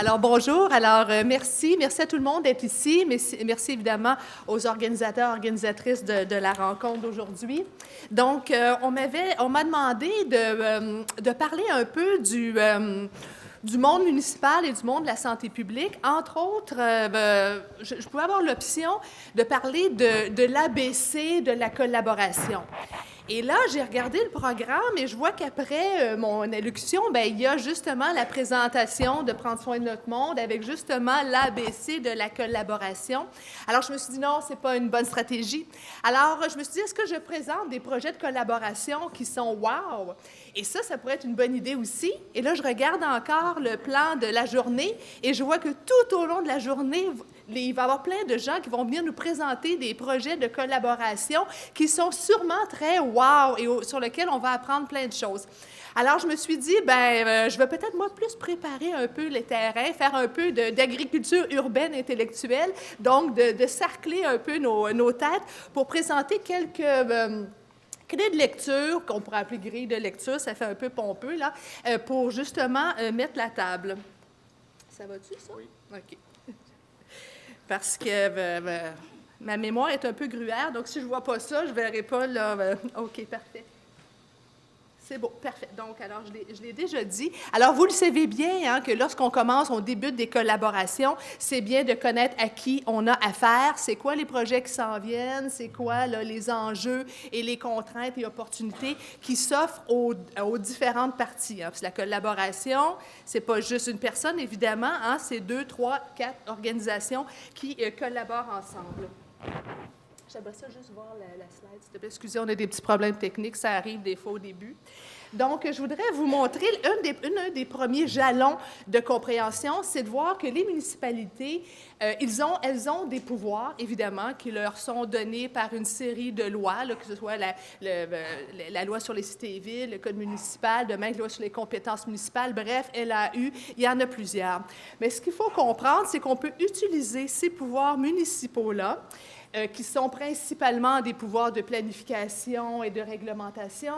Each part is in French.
Alors, bonjour. Alors, merci. Merci à tout le monde d'être ici. Merci évidemment aux organisateurs, organisatrices de la rencontre d'aujourd'hui. Donc, on m'a demandé de parler un peu du monde municipal et du monde de la santé publique. Entre autres, je pouvais avoir l'option de parler de l'ABC de la collaboration. Et là, j'ai regardé le programme et je vois qu'après mon allocution, bien, il y a justement la présentation de Prendre soin de notre monde avec justement l'ABC de la collaboration. Alors, je me suis dit, non, ce n'est pas une bonne stratégie. Alors, je me suis dit, est-ce que je présente des projets de collaboration qui sont wow? Et ça pourrait être une bonne idée aussi. Et là, je regarde encore le plan de la journée et je vois que tout au long de la journée, il va y avoir plein de gens qui vont venir nous présenter des projets de collaboration qui sont sûrement très wow et sur lesquels on va apprendre plein de choses. Alors, je me suis dit, je vais peut-être, moi, plus préparer un peu les terrains, faire un peu d'agriculture urbaine intellectuelle, donc de sarcler un peu nos têtes pour présenter quelques clés de lecture, qu'on pourrait appeler grille de lecture, ça fait un peu pompeux, là, pour justement mettre la table. Ça va-tu, ça? Oui. OK. Parce que ma mémoire est un peu gruyère, donc si je ne vois pas ça, je ne verrai pas, là. OK, parfait. C'est beau, parfait. Donc, alors, je l'ai déjà dit. Alors, vous le savez bien, hein, que lorsqu'on commence, on débute des collaborations, c'est bien de connaître à qui on a affaire, c'est quoi les projets qui s'en viennent, c'est quoi là, les enjeux et les contraintes et opportunités qui s'offrent aux différentes parties. Hein. Parce que la collaboration, c'est pas juste une personne, évidemment, hein, c'est 2, 3, 4 organisations qui collaborent ensemble. J'aimerais ça juste voir la slide, s'il te plaît. Excusez, on a des petits problèmes techniques, ça arrive des fois au début. Donc, je voudrais vous montrer un des premiers jalons de compréhension, c'est de voir que les municipalités, elles ont des pouvoirs, évidemment, qui leur sont donnés par une série de lois, là, que ce soit la loi sur les cités et villes, le code municipal, de même la loi sur les compétences municipales, bref, LAU, il y en a plusieurs. Mais ce qu'il faut comprendre, c'est qu'on peut utiliser ces pouvoirs municipaux-là, qui sont principalement des pouvoirs de planification et de réglementation,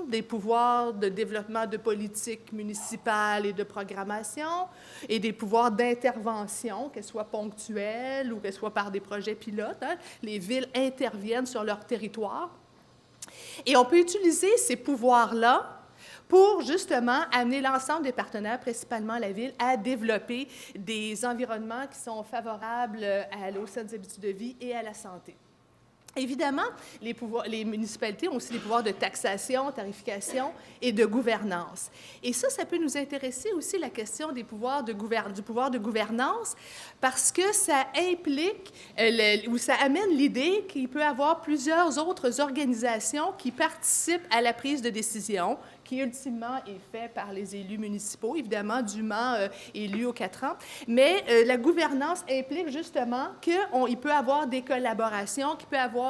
des pouvoirs de développement de politique municipale et de programmation, et des pouvoirs d'intervention, qu'elles soient ponctuelles ou qu'elles soient par des projets pilotes. Hein. Les villes interviennent sur leur territoire. Et on peut utiliser ces pouvoirs-là pour justement amener l'ensemble des partenaires, principalement la Ville, à développer des environnements qui sont favorables aux saines habitudes de vie et à la santé. Évidemment, les municipalités ont aussi des pouvoirs de taxation, tarification et de gouvernance. Et ça peut nous intéresser aussi la question des pouvoirs du pouvoir de gouvernance parce que ça implique ou ça amène l'idée qu'il peut y avoir plusieurs autres organisations qui participent à la prise de décision, qui ultimement est fait par les élus municipaux, évidemment, dûment élus aux 4 ans. Mais la gouvernance implique justement qu'il peut y avoir des collaborations, qu'il peut y avoir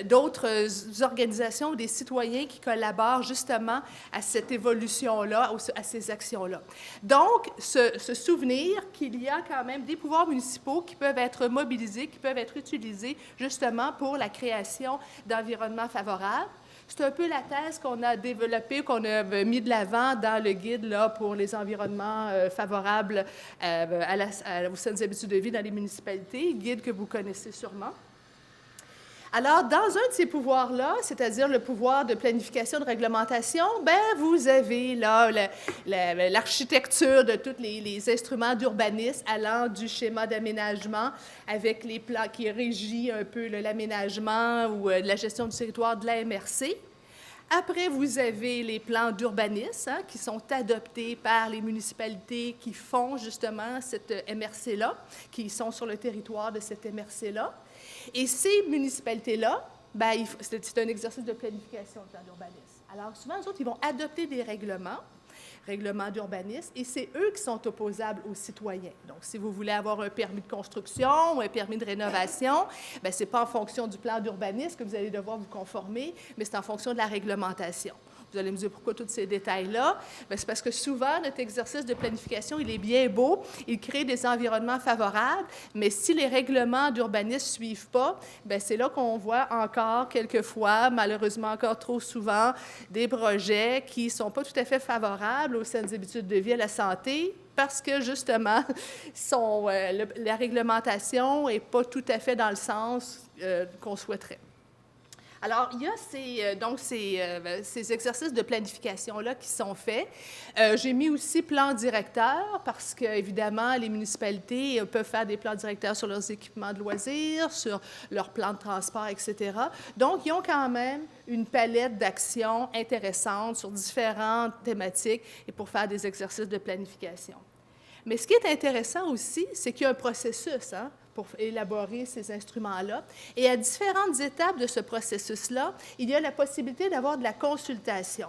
d'autres organisations ou des citoyens qui collaborent justement à cette évolution-là, à ces actions-là. Donc, se souvenir qu'il y a quand même des pouvoirs municipaux qui peuvent être mobilisés, qui peuvent être utilisés justement pour la création d'environnements favorables. C'est un peu la thèse qu'on a développée, qu'on a mis de l'avant dans le guide là, pour les environnements favorables aux saines habitudes de vie dans les municipalités, guide que vous connaissez sûrement. Alors, dans un de ces pouvoirs-là, c'est-à-dire le pouvoir de planification, de réglementation, vous avez là l'architecture de tous les instruments d'urbanisme allant du schéma d'aménagement avec les plans qui régit un peu l'aménagement ou la gestion du territoire de la MRC. Après, vous avez les plans d'urbanisme qui sont adoptés par les municipalités qui font justement cette MRC-là, qui sont sur le territoire de cette MRC-là. Et ces municipalités-là, c'est un exercice de planification de plan d'urbanisme. Alors, souvent, les autres, ils vont adopter des règlements d'urbanisme, et c'est eux qui sont opposables aux citoyens. Donc, si vous voulez avoir un permis de construction ou un permis de rénovation, ce n'est pas en fonction du plan d'urbanisme que vous allez devoir vous conformer, mais c'est en fonction de la réglementation. Vous allez me dire pourquoi tous ces détails-là? Bien, c'est parce que souvent, notre exercice de planification, il est bien beau, il crée des environnements favorables, mais si les règlements d'urbanisme ne suivent pas, bien, c'est là qu'on voit encore quelquefois, malheureusement encore trop souvent, des projets qui ne sont pas tout à fait favorables aux saines habitudes de vie et à la santé, parce que, justement, la réglementation n'est pas tout à fait dans le sens qu'on souhaiterait. Alors, il y a ces exercices de planification-là qui sont faits. J'ai mis aussi plan directeur parce qu'évidemment, les municipalités peuvent faire des plans directeurs sur leurs équipements de loisirs, sur leurs plans de transport, etc. Donc, ils ont quand même une palette d'actions intéressantes sur différentes thématiques et pour faire des exercices de planification. Mais ce qui est intéressant aussi, c'est qu'il y a un processus pour élaborer ces instruments-là. Et à différentes étapes de ce processus-là, il y a la possibilité d'avoir de la consultation.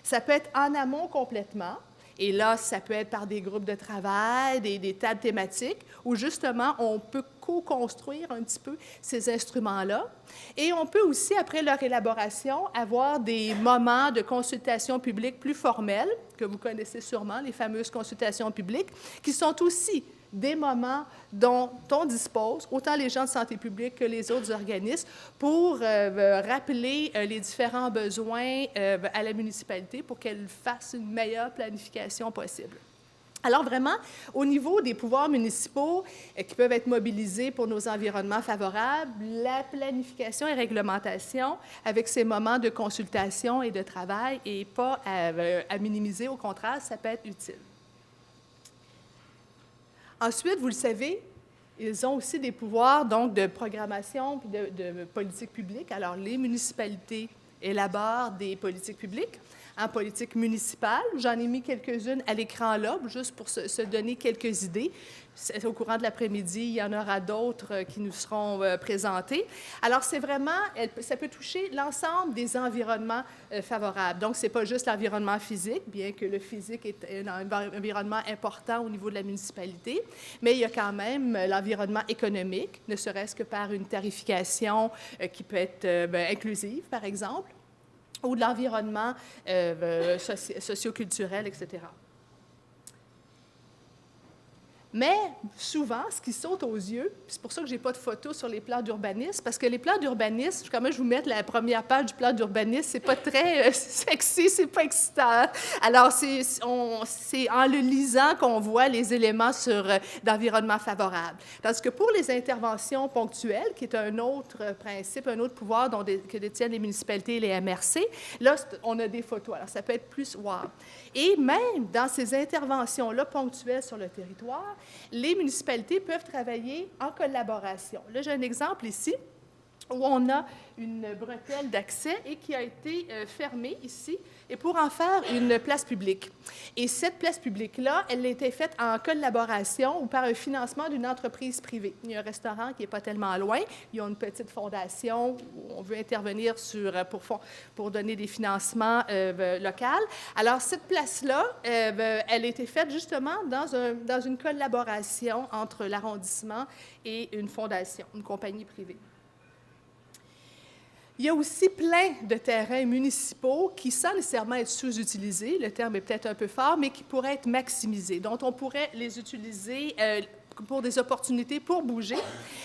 Ça peut être en amont complètement, et là, ça peut être par des groupes de travail, des tables thématiques, où justement, on peut co-construire un petit peu ces instruments-là. Et on peut aussi, après leur élaboration, avoir des moments de consultation publique plus formels, que vous connaissez sûrement, les fameuses consultations publiques, qui sont aussi des moments dont on dispose, autant les gens de santé publique que les autres organismes, pour rappeler les différents besoins à la municipalité pour qu'elle fasse une meilleure planification possible. Alors vraiment, au niveau des pouvoirs municipaux qui peuvent être mobilisés pour nos environnements favorables, la planification et réglementation avec ces moments de consultation et de travail n'est pas à minimiser, au contraire, ça peut être utile. Ensuite, vous le savez, ils ont aussi des pouvoirs donc, de programmation et de politique publique. Alors, les municipalités élaborent des politiques publiques. En politique municipale, j'en ai mis quelques-unes à l'écran là, juste pour se donner quelques idées. Au courant de l'après-midi, il y en aura d'autres qui nous seront présentées. Alors, c'est vraiment, ça peut toucher l'ensemble des environnements favorables. Donc, ce n'est pas juste l'environnement physique, bien que le physique est un environnement important au niveau de la municipalité, mais il y a quand même l'environnement économique, ne serait-ce que par une tarification qui peut être inclusive, par exemple, ou de l'environnement socio-culturel, etc. Mais souvent, ce qui saute aux yeux, c'est pour ça que je n'ai pas de photos sur les plans d'urbanisme, parce que les plans d'urbanisme, comment je vous mets la première page du plan d'urbanisme, c'est pas très sexy, c'est pas excitant. Alors, c'est en le lisant qu'on voit les éléments d'environnement favorable. Tandis que pour les interventions ponctuelles, qui est un autre principe, un autre pouvoir que détiennent les municipalités et les MRC, là, on a des photos. Alors, ça peut être plus wow. Et même dans ces interventions-là ponctuelles sur le territoire, les municipalités peuvent travailler en collaboration. Là, j'ai un exemple ici où on a une bretelle d'accès et qui a été fermée ici, et pour en faire une place publique. Et cette place publique-là, elle a été faite en collaboration ou par un financement d'une entreprise privée. Il y a un restaurant qui n'est pas tellement loin, ils ont une petite fondation où on veut intervenir pour donner des financements locaux. Alors, cette place-là, elle a été faite justement dans une collaboration entre l'arrondissement et une fondation, une compagnie privée. Il y a aussi plein de terrains municipaux qui, sans nécessairement être sous-utilisés, le terme est peut-être un peu fort, mais qui pourraient être maximisés, dont on pourrait les utiliser pour des opportunités pour bouger.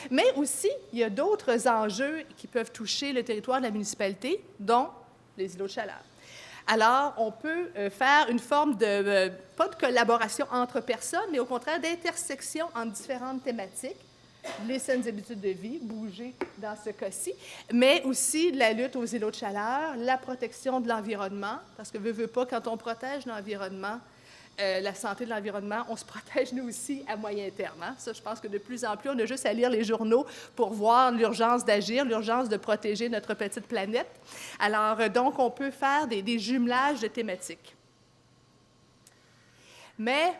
Mais aussi, il y a d'autres enjeux qui peuvent toucher le territoire de la municipalité, dont les îlots de chaleur. Alors, on peut faire une forme pas de collaboration entre personnes, mais au contraire d'intersection entre différentes thématiques. Les saines habitudes de vie, bouger dans ce cas-ci, mais aussi la lutte aux îlots de chaleur, la protection de l'environnement, parce que veut pas, quand on protège l'environnement, la santé de l'environnement, on se protège nous aussi à moyen terme. Hein? Ça, je pense que de plus en plus, on a juste à lire les journaux pour voir l'urgence d'agir, l'urgence de protéger notre petite planète. Alors, donc, on peut faire des jumelages de thématiques. Mais,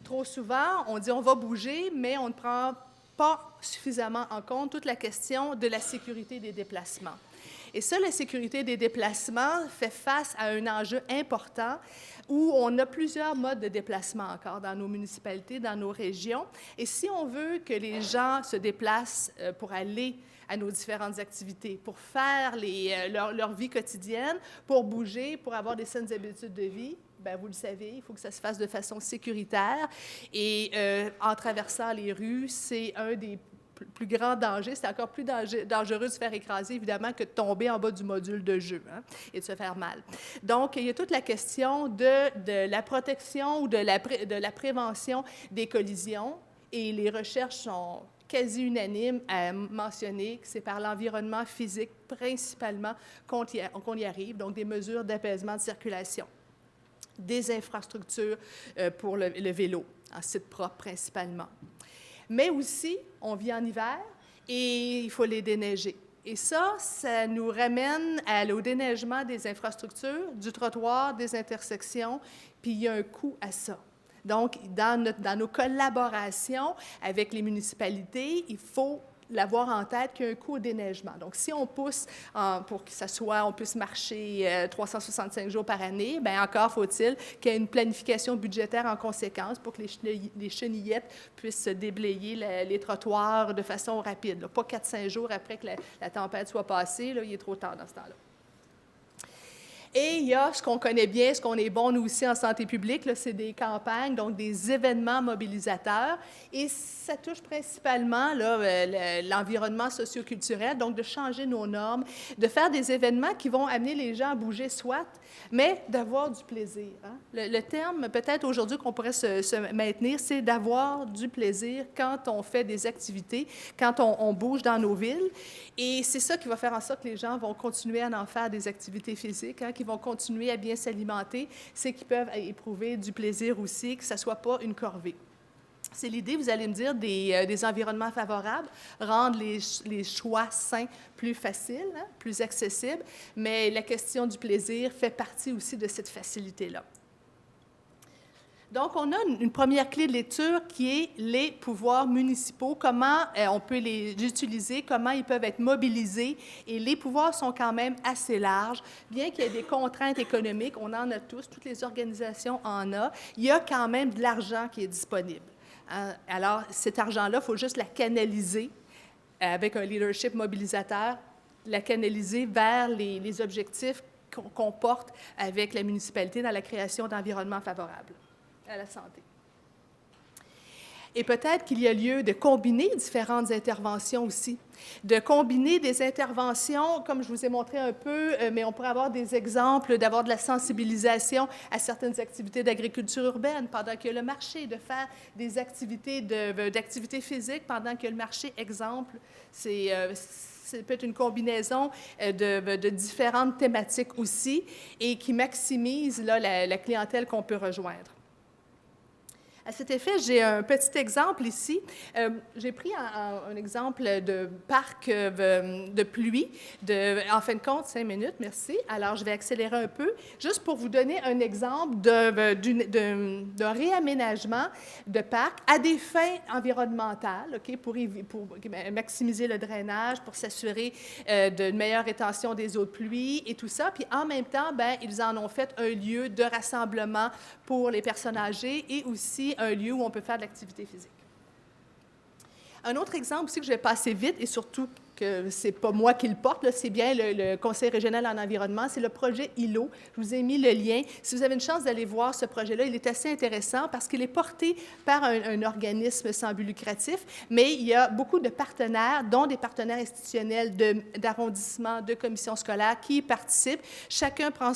trop souvent, on dit on va bouger, mais on ne prend pas suffisamment en compte toute la question de la sécurité des déplacements. Et ça, la sécurité des déplacements fait face à un enjeu important où on a plusieurs modes de déplacement encore dans nos municipalités, dans nos régions. Et si on veut que les gens se déplacent pour aller à nos différentes activités, pour faire leur vie quotidienne, pour bouger, pour avoir des saines habitudes de vie. Bien, vous le savez, il faut que ça se fasse de façon sécuritaire. Et en traversant les rues, c'est un des plus grands dangers. C'est encore plus dangereux de se faire écraser, évidemment, que de tomber en bas du module de jeu, hein, et de se faire mal. Donc, il y a toute la question de la protection ou de la prévention des collisions. Et les recherches sont quasi unanimes à mentionner que c'est par l'environnement physique principalement qu'on y arrive, donc des mesures d'apaisement de circulation, des infrastructures pour le vélo, en site propre principalement. Mais aussi, on vit en hiver et il faut les déneiger. Et ça nous ramène au déneigement des infrastructures, du trottoir, des intersections, puis il y a un coût à ça. Donc, dans nos collaborations avec les municipalités, il faut l'avoir en tête qu'il y a un coût au déneigement. Donc, si on pousse pour que ça soit, on puisse marcher 365 jours par année, bien encore faut-il qu'il y ait une planification budgétaire en conséquence pour que les chenillettes puissent se déblayer les trottoirs de façon rapide. Là. Pas 4-5 jours après que la tempête soit passée, là, il est trop tard dans ce temps-là. Et il y a ce qu'on connaît bien, ce qu'on est bon, nous aussi, en santé publique, c'est des campagnes, donc des événements mobilisateurs. Et ça touche principalement l'environnement socio-culturel, donc de changer nos normes, de faire des événements qui vont amener les gens à bouger, soit, mais d'avoir du plaisir. Hein? Le terme, peut-être aujourd'hui qu'on pourrait se maintenir, c'est d'avoir du plaisir quand on fait des activités, quand on bouge dans nos villes. Et c'est ça qui va faire en sorte que les gens vont continuer à en faire des activités physiques, hein, qui vont continuer à bien s'alimenter, c'est qu'ils peuvent éprouver du plaisir aussi, que ça ne soit pas une corvée. C'est l'idée, vous allez me dire, des environnements favorables, rendre les choix sains plus faciles, hein, plus accessibles, mais la question du plaisir fait partie aussi de cette facilité-là. Donc, on a une première clé de lecture qui est les pouvoirs municipaux, comment on peut les utiliser, comment ils peuvent être mobilisés. Et les pouvoirs sont quand même assez larges. Bien qu'il y ait des contraintes économiques, on en a tous, toutes les organisations en ont, il y a quand même de l'argent qui est disponible. Alors, cet argent-là, il faut juste la canaliser avec un leadership mobilisateur, la canaliser vers les objectifs qu'on porte avec la municipalité dans la création d'environnements favorables à la santé. Et peut-être qu'il y a lieu de combiner différentes interventions aussi, de combiner des interventions, comme je vous ai montré un peu, mais on pourrait avoir des exemples, d'avoir de la sensibilisation à certaines activités d'agriculture urbaine pendant qu'il y a le marché, de faire des activités d'activités physiques pendant qu'il y a le marché. Exemple, c'est peut-être une combinaison de différentes thématiques aussi et qui maximise là, la clientèle qu'on peut rejoindre. À cet effet, j'ai un petit exemple ici. J'ai pris un exemple de parc de pluie, en fin de compte, 5 minutes, merci. Alors, je vais accélérer un peu, juste pour vous donner un exemple d'un réaménagement de parc à des fins environnementales, okay, pour maximiser le drainage, pour s'assurer d'une meilleure rétention des eaux de pluie et tout ça. Puis, en même temps, bien, ils en ont fait un lieu de rassemblement pour les personnes âgées et aussi un lieu où on peut faire de l'activité physique. Un autre exemple aussi que je vais passer vite, et surtout que ce n'est pas moi qui le porte, c'est bien le Conseil régional en environnement, c'est le projet ILO. Je vous ai mis le lien. Si vous avez une chance d'aller voir ce projet-là, il est assez intéressant parce qu'il est porté par un organisme sans but lucratif, mais il y a beaucoup de partenaires, dont des partenaires institutionnels d'arrondissement, de commissions scolaires qui y participent. Chacun prend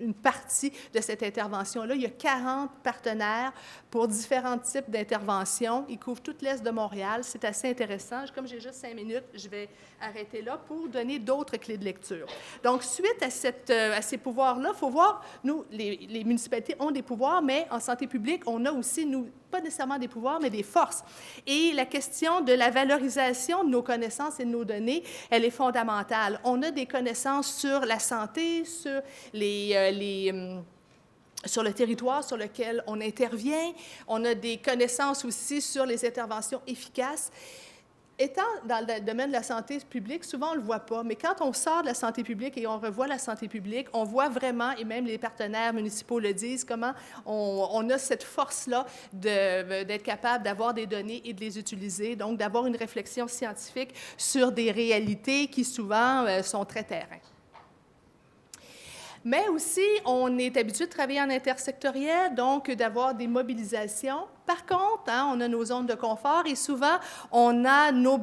une partie de cette intervention-là. Il y a 40 partenaires pour différents types d'interventions. Ils couvrent toute l'Est de Montréal. C'est assez intéressant. Comme j'ai juste 5 minutes, je vais arrêter là pour donner d'autres clés de lecture. Donc, suite à ces pouvoirs-là, il faut voir, nous, les municipalités ont des pouvoirs, mais en santé publique, on a aussi, nous, pas nécessairement des pouvoirs, mais des forces. Et la question de la valorisation de nos connaissances et de nos données, elle est fondamentale. On a des connaissances sur la santé, sur sur le territoire sur lequel on intervient. On a des connaissances aussi sur les interventions efficaces. étant dans le domaine de la santé publique, souvent on ne le voit pas, mais quand on sort de la santé publique et on revoit la santé publique, on voit vraiment, et même les partenaires municipaux le disent, comment on a cette force-là d'être capable d'avoir des données et de les utiliser, donc d'avoir une réflexion scientifique sur des réalités qui souvent sont très terrain. Mais aussi, on est habitué de travailler en intersectoriel, donc d'avoir des mobilisations. Par contre, on a nos zones de confort et souvent, on a nos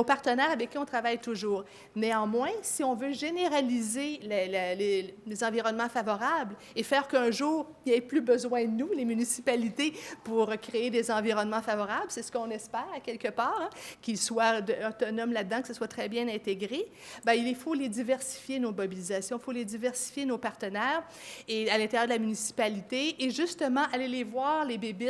partenaires avec qui on travaille toujours. Néanmoins, si on veut généraliser les environnements favorables et faire qu'un jour, il n'y ait plus besoin de nous, les municipalités, pour créer des environnements favorables, c'est ce qu'on espère quelque part, qu'ils soient autonomes là-dedans, que ce soit très bien intégré, bien, il faut les diversifier, nos mobilisations, il faut les diversifier, nos partenaires, et à l'intérieur de la municipalité, et justement, aller les voir, les bébites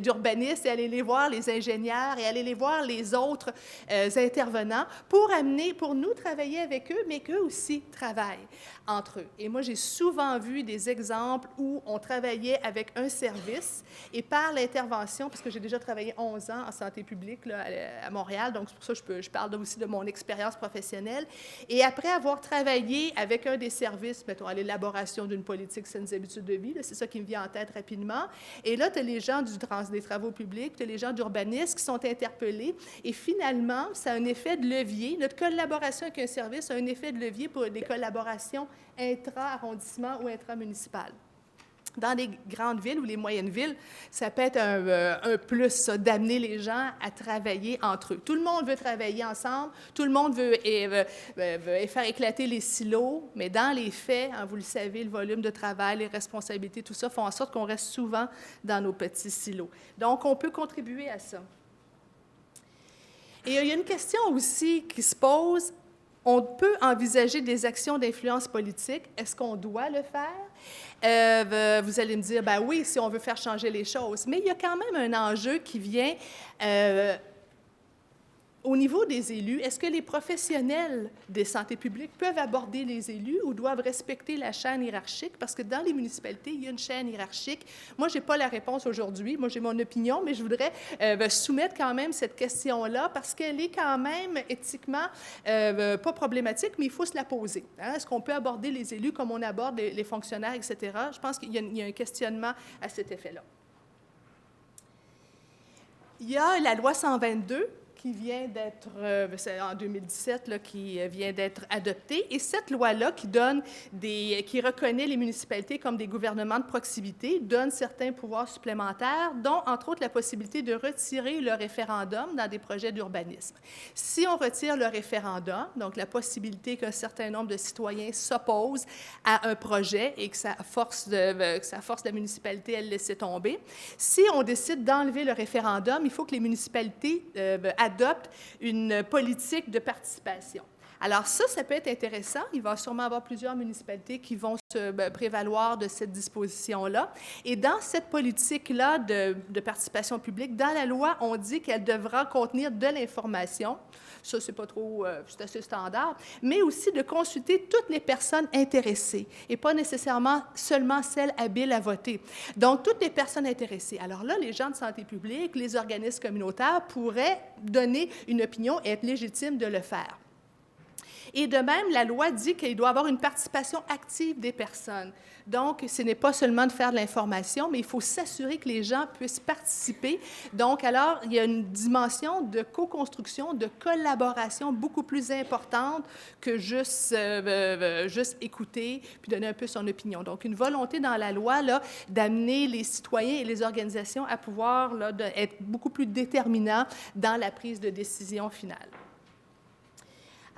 d'urbanistes, et aller les voir, les ingénieurs, et aller les voir, les autres intervenants, pour nous travailler avec eux, mais qu'eux aussi travaillent entre eux. Et moi, j'ai souvent vu des exemples où on travaillait avec un service, et par l'intervention, parce que j'ai déjà travaillé 11 ans en santé publique là, à Montréal, donc c'est pour ça que je parle aussi de mon expérience professionnelle, et après avoir travaillé avec un des services, mettons, à l'élaboration d'une politique saines habitudes de vie, c'est ça qui me vient en tête rapidement, et là, tu as les gens des travaux publics, tu as les gens d'urbanisme qui sont interpellés, et finalement, ça a un effet de levier. Notre collaboration avec un service a un effet de levier pour des collaborations intra-arrondissement ou intramunicipales. Dans les grandes villes ou les moyennes villes, ça peut être un plus, ça, d'amener les gens à travailler entre eux. Tout le monde veut travailler ensemble, tout le monde veut faire éclater les silos, mais dans les faits, vous le savez, le volume de travail, les responsabilités, tout ça font en sorte qu'on reste souvent dans nos petits silos. Donc, on peut contribuer à ça. Et il y a une question aussi qui se pose. On peut envisager des actions d'influence politique. Est-ce qu'on doit le faire? Vous allez me dire, ben oui, si on veut faire changer les choses. Mais il y a quand même un enjeu qui vient au niveau des élus. Est-ce que les professionnels des santé publiques peuvent aborder les élus ou doivent respecter la chaîne hiérarchique? Parce que dans les municipalités, il y a une chaîne hiérarchique. Moi, je n'ai pas la réponse aujourd'hui. Moi, j'ai mon opinion, mais je voudrais soumettre quand même cette question-là parce qu'elle est quand même éthiquement pas problématique, mais il faut se la poser. Hein? Est-ce qu'on peut aborder les élus comme on aborde les fonctionnaires, etc.? Je pense qu'il y a un questionnement à cet effet-là. Il y a la loi 122 qui vient d'être, en 2017, là, qui vient d'être adoptée. Et cette loi-là, qui reconnaît les municipalités comme des gouvernements de proximité, donne certains pouvoirs supplémentaires, dont, entre autres, la possibilité de retirer le référendum dans des projets d'urbanisme. Si on retire le référendum, donc la possibilité qu'un certain nombre de citoyens s'opposent à un projet et que ça force la municipalité à le laisser tomber, si on décide d'enlever le référendum, il faut que les municipalités adoptent une politique de participation. Alors ça peut être intéressant. Il va sûrement y avoir plusieurs municipalités qui vont se prévaloir de cette disposition-là. Et dans cette politique-là de participation publique, dans la loi, on dit qu'elle devra contenir de l'information. Ça, c'est pas trop, c'est assez standard, mais aussi de consulter toutes les personnes intéressées et pas nécessairement seulement celles habiles à voter. Donc, toutes les personnes intéressées. Alors là, les gens de santé publique, les organismes communautaires pourraient donner une opinion et être légitimes de le faire. Et de même, la loi dit qu'il doit y avoir une participation active des personnes. Donc, ce n'est pas seulement de faire de l'information, mais il faut s'assurer que les gens puissent participer. Donc, alors, il y a une dimension de co-construction, de collaboration beaucoup plus importante que juste écouter puis donner un peu son opinion. Donc, une volonté dans la loi là, d'amener les citoyens et les organisations à pouvoir là, être beaucoup plus déterminants dans la prise de décision finale.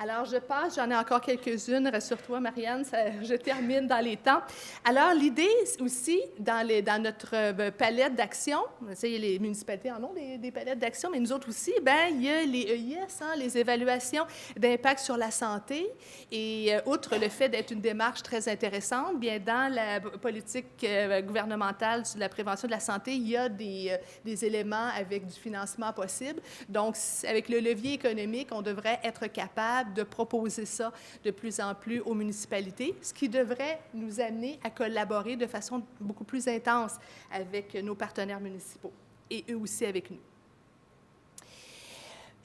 Alors, je passe, j'en ai encore quelques-unes, rassure-toi, Marianne, je termine dans les temps. Alors, l'idée aussi, dans notre palette d'action, les municipalités en ont des palettes d'action, mais nous autres aussi, bien, il y a les EIS, les évaluations d'impact sur la santé, et outre le fait d'être une démarche très intéressante, bien, dans la politique gouvernementale sur la prévention de la santé, il y a des éléments avec du financement possible. Donc, avec le levier économique, on devrait être capable de proposer ça de plus en plus aux municipalités, ce qui devrait nous amener à collaborer de façon beaucoup plus intense avec nos partenaires municipaux et eux aussi avec nous.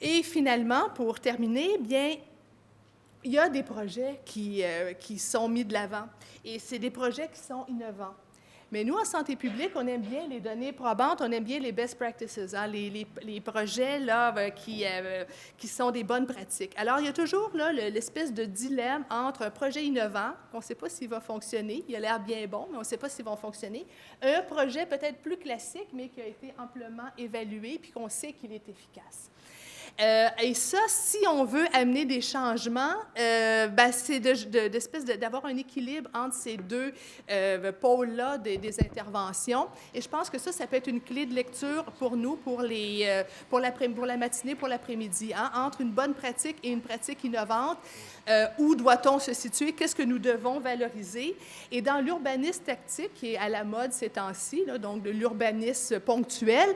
Et finalement, pour terminer, bien, il y a des projets qui sont mis de l'avant, et c'est des projets qui sont innovants. Mais nous, en santé publique, on aime bien les données probantes, on aime bien les best practices, hein, les projets là, qui sont des bonnes pratiques. Alors, il y a toujours là, l'espèce de dilemme entre un projet innovant, on ne sait pas s'il va fonctionner, il a l'air bien bon, mais on ne sait pas s'il va fonctionner, un projet peut-être plus classique, mais qui a été amplement évalué, puis qu'on sait qu'il est efficace. Et ça, si on veut amener des changements, c'est d'avoir un équilibre entre ces deux pôles-là des interventions. Et je pense que ça peut être une clé de lecture pour nous, pour la matinée, pour l'après-midi, hein, entre une bonne pratique et une pratique innovante. Où doit-on se situer? Qu'est-ce que nous devons valoriser? Et dans l'urbanisme tactique, qui est à la mode ces temps-ci, donc de l'urbanisme ponctuel,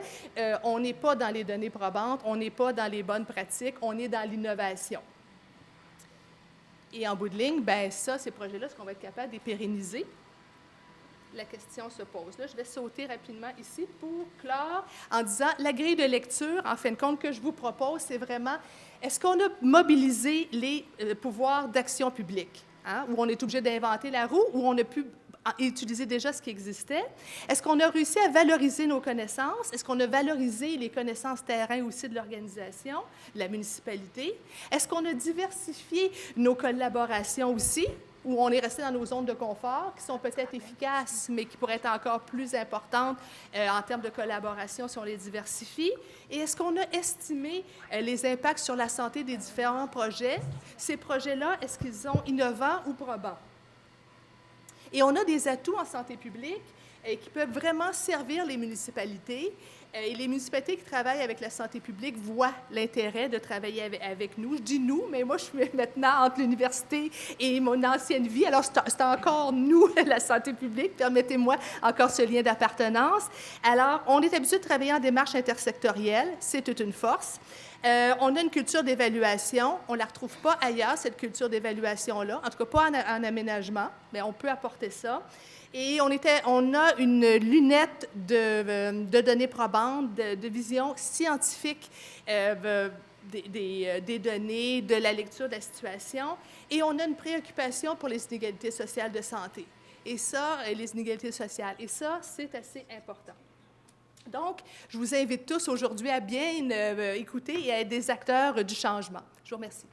on n'est pas dans les données probantes, on n'est pas dans les bonnes pratiques, on est dans l'innovation. Et en bout de ligne, bien ça, ces projets-là, est-ce qu'on va être capable de les pérenniser? La question se pose. Là, je vais sauter rapidement ici pour clore en disant la grille de lecture, en fin de compte, que je vous propose, c'est vraiment, est-ce qu'on a mobilisé les pouvoirs d'action publique, hein, où on est obligé d'inventer la roue, où on a pu utiliser déjà ce qui existait? Est-ce qu'on a réussi à valoriser nos connaissances? Est-ce qu'on a valorisé les connaissances terrain aussi de l'organisation, de la municipalité? Est-ce qu'on a diversifié nos collaborations aussi? Où on est resté dans nos zones de confort, qui sont peut-être efficaces, mais qui pourraient être encore plus importantes en termes de collaboration si on les diversifie? Et est-ce qu'on a estimé les impacts sur la santé des différents projets? Ces projets-là, est-ce qu'ils sont innovants ou probants? Et on a des atouts en santé publique qui peuvent vraiment servir les municipalités. Et les municipalités qui travaillent avec la santé publique voient l'intérêt de travailler avec nous. Je dis « nous », mais moi, je suis maintenant entre l'université et mon ancienne vie. Alors, c'est encore nous, la santé publique. Permettez-moi encore ce lien d'appartenance. Alors, on est habitué de travailler en démarche intersectorielle. C'est toute une force. On a une culture d'évaluation. On ne la retrouve pas ailleurs, cette culture d'évaluation-là. En tout cas, pas en aménagement, mais on peut apporter ça. Et on a une lunette de données probantes, de vision scientifique des données, de la lecture de la situation. Et on a une préoccupation pour les inégalités sociales de santé. Et ça, les inégalités sociales. Et ça, c'est assez important. Donc, je vous invite tous aujourd'hui à bien écouter et à être des acteurs du changement. Je vous remercie.